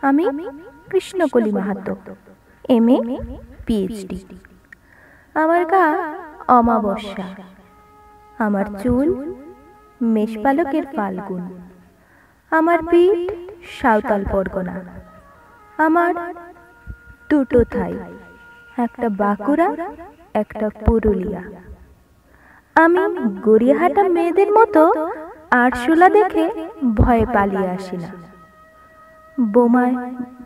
আমি Krishnakoli Mahato, MA PhD। আমার গা অমাবস্যা, আমার চুল মেষপালকের ফাল্গুন, আমার পিঠ সাঁওতাল পরগনা, আমার দুটো থাই, একটা বাঁকুড়া একটা পুরুলিয়া। আমি গড়িয়াহাটা মেয়েদের মতো আরশোলা দেখে ভয়ে পালিয়ে আসি না। বোমায়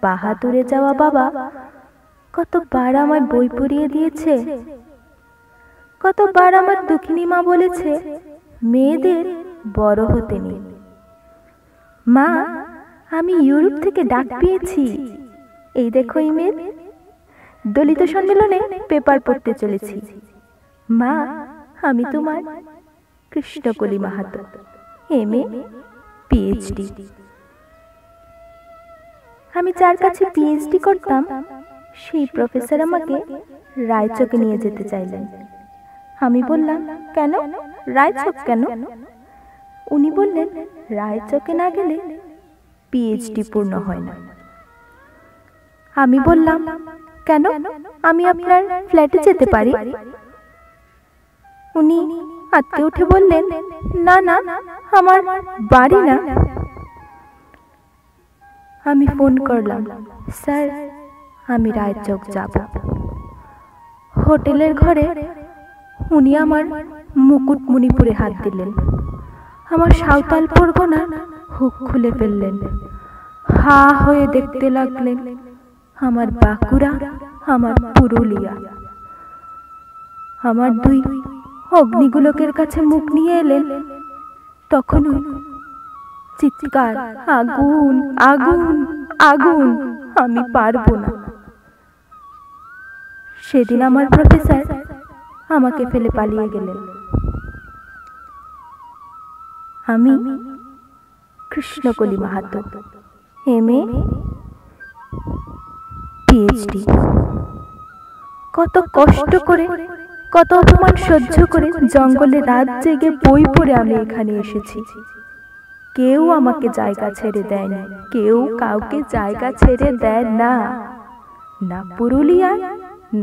বাহাদুরে যাওয়া বাবা কতবার আমায় বই পড়িয়ে দিয়েছে, কতবার আমার দুঃখিনী মা বলেছে মেয়েদের বড় হতে নেই। মা, আমি ইউরোপ থেকে ডাক পেয়েছি, এই দেখো ইমেল। দলিত সম্মেলনে পেপার পড়তে চলেছি। মা, আমি তোমার কৃষ্ণকলি মাহাতো, MA PhD। আমি যার কাছে PhD করতাম সেই প্রফেসর আমাকে রায়চকে নিয়ে যেতে চাইলেন। আমি বললাম, কেন, রায়চক কেন? উনি বললেন, রায়চকে না গেলে PhD পূর্ণ হয় না। আমি বললাম, কেন, আমি আপনার ফ্ল্যাটে যেতে পারি? উনি আঁতকে উঠে বললেন, না না, আমার বাড়ি না। আমি ফোন করলাম, স্যার আমি রায়চক যাব। হোটেলের ঘরে উনি আমার মুকুটমণিপুরে হাত দিলেন, আমার সাঁওতাল পরগনা হুক খুলে ফেললেন। হা হয়ে দেখতে লাগলেন আমার বাঁকুড়া, আমার পুরুলিয়া। আমার দুই অগ্নিগোলকের কাছে মুখ নিয়ে এলেন। তখন চিৎকার, আগুন আগুন আগুন, আমি পারবো না। সেদিন আমার প্রফেসর আমাকে ফেলে পালিয়ে গেলেন। আমি কৃষ্ণকলি মাহাতো, MA PhD। কত কষ্ট করে, কত অপমান সহ্য করে জঙ্গলে রাত জেগে বই পড়ে আমি এখানে এসেছি। কেউ আমাকে জায়গা ছেড়ে দেয় না, কেউ কাউকে জায়গা ছেড়ে দেয় না, না পুরুলিয়ায়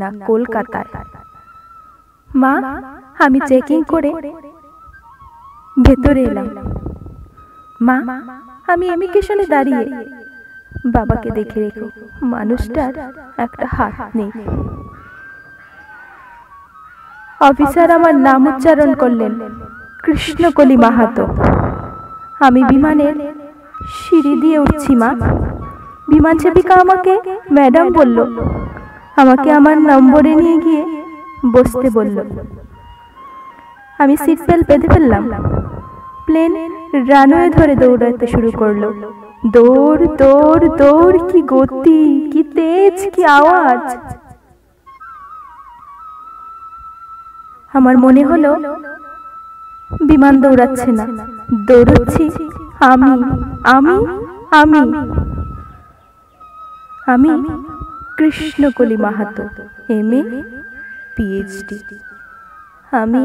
না কলকাতায়। মা, আমি চেকিং করে ভেতরে এলাম। মা, আমি ইমিগ্রেশনে দাঁড়িয়ে। বাবাকে দেখে রেখো, মানুষটার একটা হাত নেই। অফিসার আমার নাম উচ্চারণ করলেন, কৃষ্ণকলি মাহাতো। আমি বিমানের সিঁড়ি দিয়ে উঠছি মা। বিমান সেবিকা আমাকে ম্যাডাম বলল, আমাকে আমার নম্বরে নিয়ে গিয়ে বসতে বলল। আমি সিট বেল্ট বেঁধে ফেললাম। প্লেন রানওয়ে ধরে দৌড়াতে শুরু করলো। দৌড় দৌড় দৌড়, কি গতি, কি তেজ, কি আওয়াজ! আমার মনে হলো বিমান দৌড়াচ্ছে না, দৌড়চ্ছি আমি আমি আমি আমি কৃষ্ণকলি মাহাতো, MA PhD। আমি